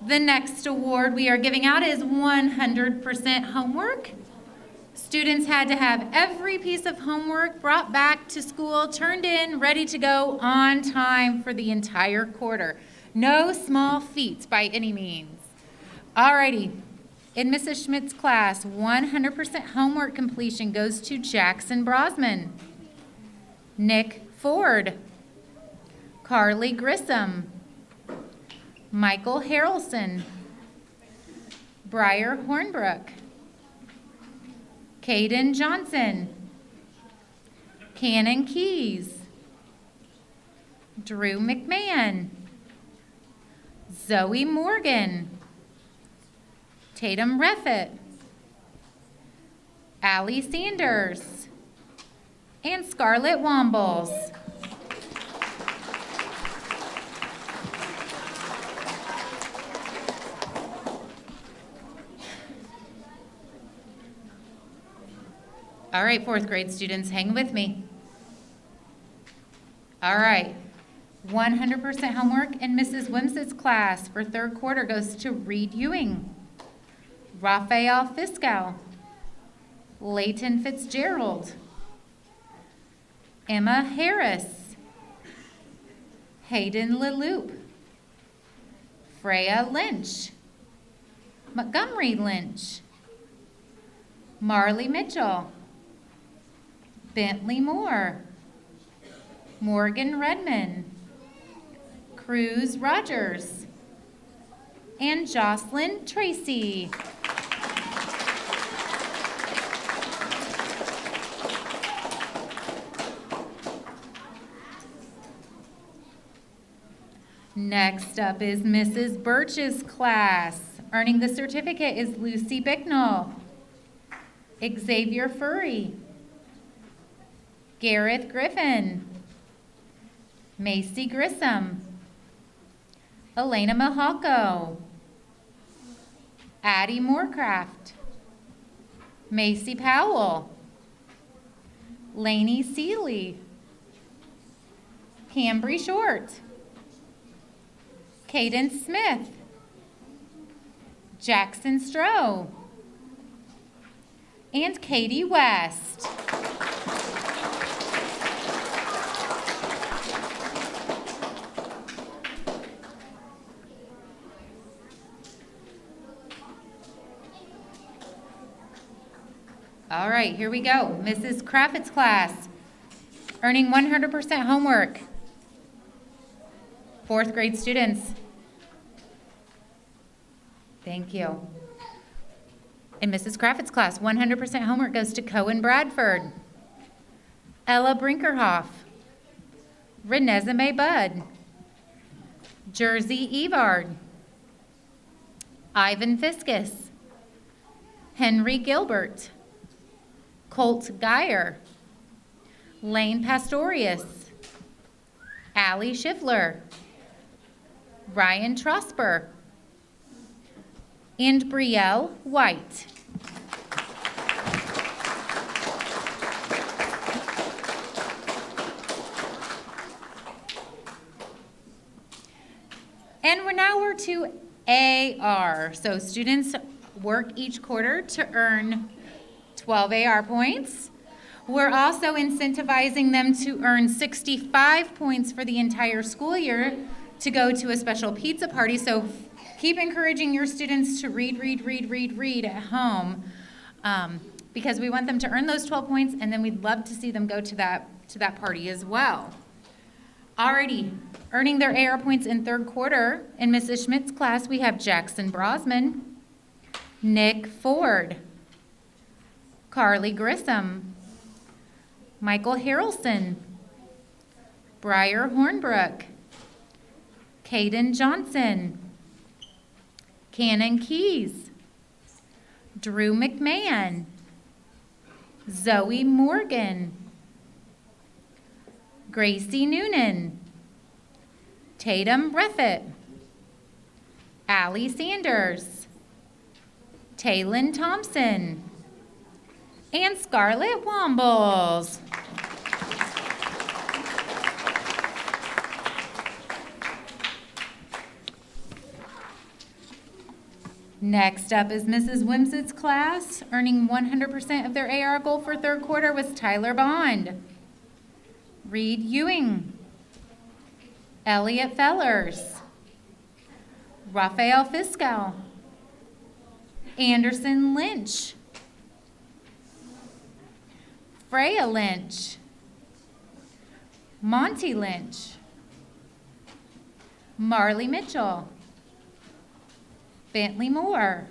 The next award we are giving out is 100% homework. Students had to have every piece of homework brought back to school, turned in, ready to go on time for the entire quarter. No small feats by any means. Alrighty, in Mrs. Schmidt's class, 100% homework completion goes to Jackson Brosman, Nick Ford, Carly Grissom, Michael Harrelson, Briar Hornbrook, Caden Johnson, Cannon Keys, Drew McMahon, Zoe Morgan, Tatum Reffitt, Allie Sanders, and Scarlett Wombles. All right, fourth grade students, hang with me. All right, 100% homework in Mrs. Wims's class for third quarter goes to Reed Ewing, Raphael Fiscal, Leighton Fitzgerald, Emma Harris, Hayden LeLoop, Freya Lynch, Montgomery Lynch, Marley Mitchell, Bentley Moore, Morgan Redman, Cruz Rogers, and Jocelyn Tracy. Next up is Mrs. Birch's class. Earning the certificate is Lucy Bicknell, Xavier Furry, Gareth Griffin, Macy Grissom, Elena Mahalko, Addie Moorcraft, Macy Powell, Lainey Seeley, Cambry Short, Caden Smith, Jackson Stroh, and Katie West. All right, here we go. Mrs. Craffitt's class, earning 100% homework. Fourth grade students. Thank you. In Mrs. Craffitt's class, 100% homework goes to Cohen Bradford, Ella Brinkerhoff, Renezame Budd, Jersey Evard, Ivan Fiskus, Henry Gilbert, Colt Geyer, Lane Pastorius, Allie Schiffler, Ryan Trosper, and Brielle White. And we're to AR. So students work each quarter to earn 12 AR points. We're also incentivizing them to earn 65 points for the entire school year to go to a special pizza party. So keep encouraging your students to read at home because we want them to earn those 12 points, and then we'd love to see them go to that party as well. Alrighty, earning their AR points in third quarter in Mrs. Schmidt's class, we have Jackson Brosman, Nick Ford, Carly Grissom, Michael Harrelson, Briar Hornbrook, Caden Johnson, Cannon Keys, Drew McMahon, Zoe Morgan, Gracie Noonan, Tatum Reffitt, Allie Sanders, Taylin Thompson, and Scarlett Wombles. Next up is Mrs. Wimsett's class. Earning 100% of their AR goal for third quarter was Tyler Bond, Reed Ewing, Elliot Fellers, Raphael Fiscal, Anderson Lynch, Freya Lynch, Monty Lynch, Marley Mitchell, Bentley Moore,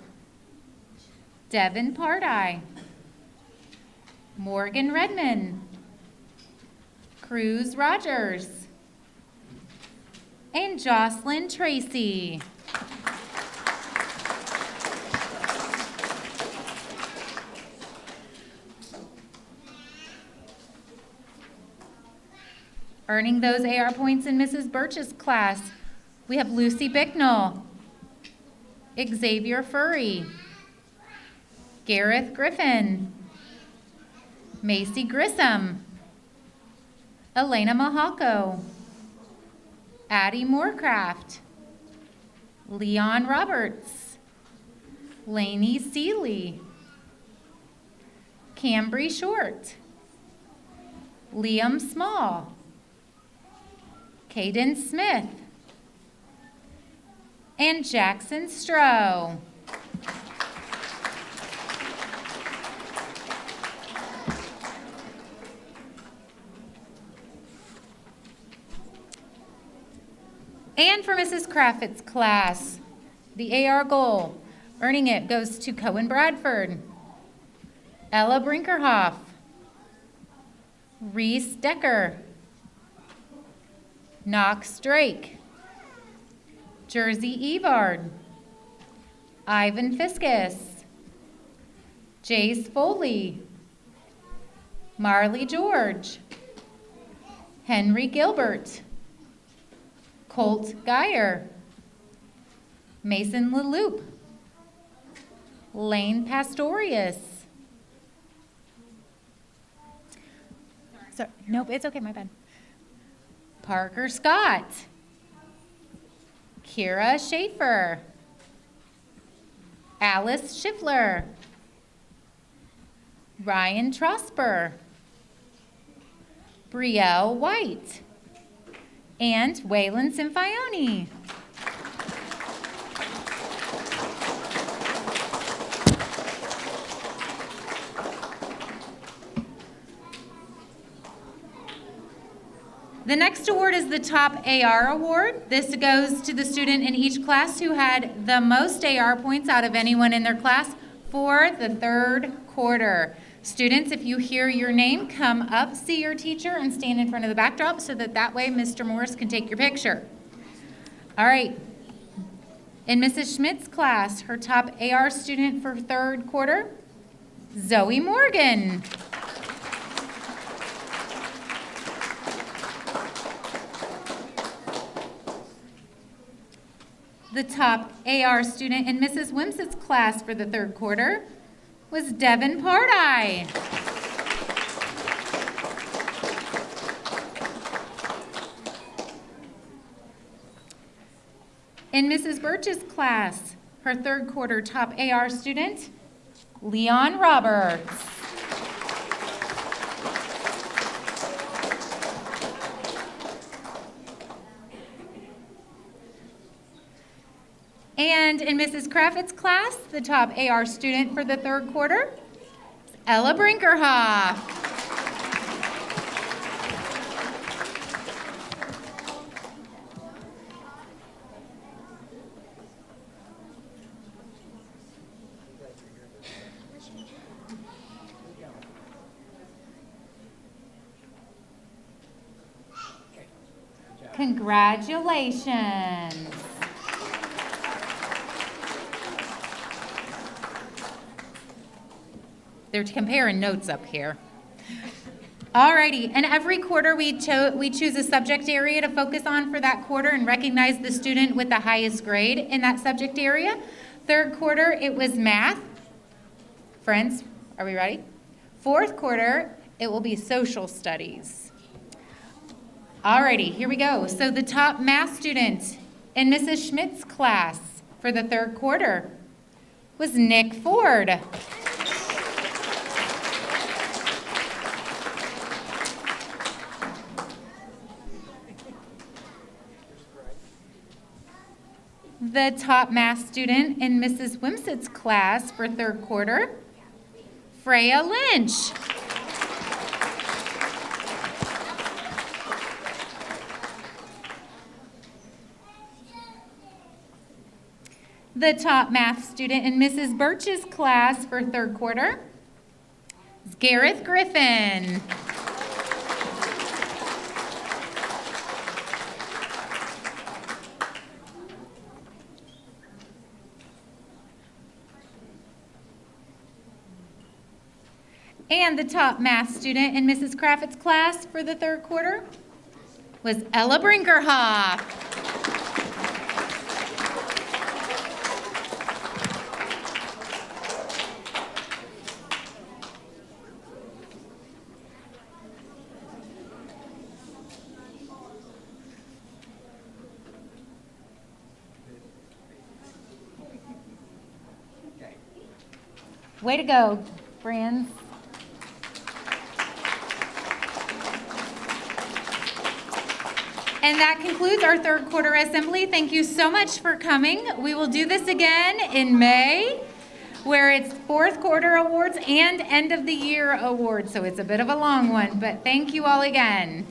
Devin Pardai, Morgan Redmond, Cruz Rogers, and Jocelyn Tracy. Earning those AR points in Mrs. Birch's class, we have Lucy Bicknell, Xavier Furry, Gareth Griffin, Macy Grissom, Elena Mahalko, Addie Moorcraft, Leon Roberts, Lainey Seeley, Cambry Short, Liam Small, Caden Smith, and Jackson Stroh. And for Mrs. Craft's class, the AR goal, earning it goes to Cohen Bradford, Ella Brinkerhoff, Reese Decker, Knox Drake, Jersey Evard, Ivan Fiskus, Jace Foley, Marley George, Henry Gilbert, Colt Geyer, Mason LaLoop, Lane Pastorius. Sorry, nope, it's okay, my bad. Parker Scott, Kira Schaefer, Alice Schiffler, Ryan Trosper, Brielle White, and Waylon Sinfione. The next award is the Top AR Award. This goes to the student in each class who had the most AR points out of anyone in their class for the third quarter. Students, if you hear your name, come up, see your teacher, and stand in front of the backdrop so that way Mr. Morris can take your picture. All right. In Mrs. Schmidt's class, her top AR student for third quarter, Zoe Morgan. The top AR student in Mrs. Wimsett's class for the third quarter was Devin Pardai. In Mrs. Birch's class, her third quarter top AR student, Leon Roberts. And in Mrs. Craft's class, the top AR student for the third quarter is Ella Brinkerhoff. Congratulations. They're comparing notes up here. Alrighty, and every quarter we choose a subject area to focus on for that quarter and recognize the student with the highest grade in that subject area. Third quarter, it was math. Friends, are we ready? Fourth quarter, it will be social studies. Alrighty, here we go. So the top math student in Mrs. Schmidt's class for the third quarter was Nick Ford. The top math student in Mrs. Wimsett's class for third quarter, Freya Lynch. The top math student in Mrs. Birch's class for third quarter is Gareth Griffin. And the top math student in Mrs. Craft's class for the third quarter was Ella Brinkerhoff. Way to go, friends. And that concludes our third quarter assembly. Thank you so much for coming. We will do this again in May, where it's fourth quarter awards and end of the year awards. So it's a bit of a long one, but thank you all again.